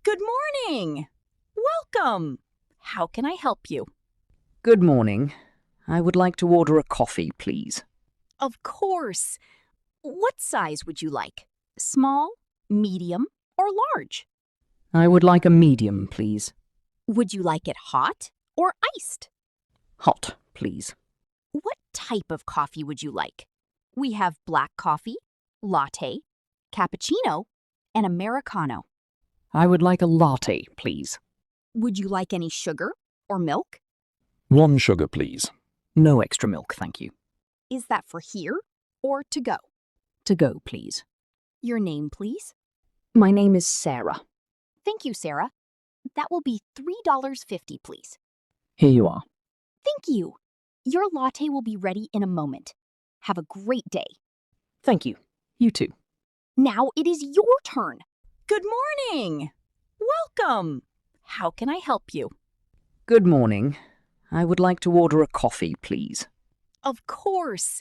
Good morning. Welcome. How can I help you? Good morning. I would like to order a coffee, please. Of course. What size would you like? Small, medium, or large? I would like a medium, please. Would you like it hot or iced? Hot, please. What type of coffee would you like? We have black coffee, latte, cappuccino, and Americano. I would like a latte, please. Would you like any sugar or milk? One sugar, please. No extra milk, thank you. Is that for here or to go? To go, please. Your name, please. My name is Sarah. Thank you, Sarah. That will be $3.50, please. Here you are. Thank you. Your latte will be ready in a moment. Have a great day. Thank you. You too. Now it is your turn. Good morning. Welcome. How can I help you? Good morning. I would like to order a coffee, please. Of course.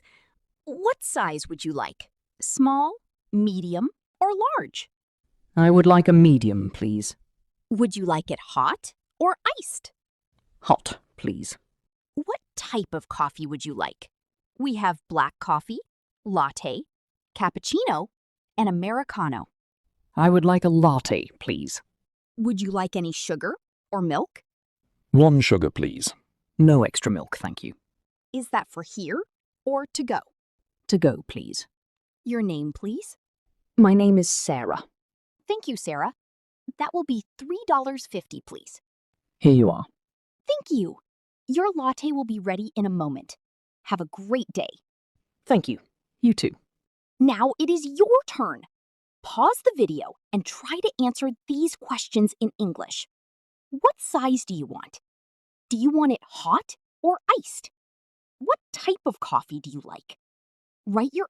What size would you like? Small, medium, or large? I would like a medium, please. Would you like it hot or iced? Hot, please. What type of coffee would you like? We have black coffee, latte, cappuccino, and Americano. I would like a latte, please. Would you like any sugar or milk? One sugar, please. No extra milk, thank you. Is that for here or to go? To go, please. Your name, please. My name is Sarah. Thank you, Sarah. That will be $3.50, please. Here you are. Thank you. Your latte will be ready in a moment. Have a great day. Thank you. You too. Now it is your turn. Pause the video and try to answer these questions in English. What size do you want? Do you want it hot or iced? What type of coffee do you like? Write your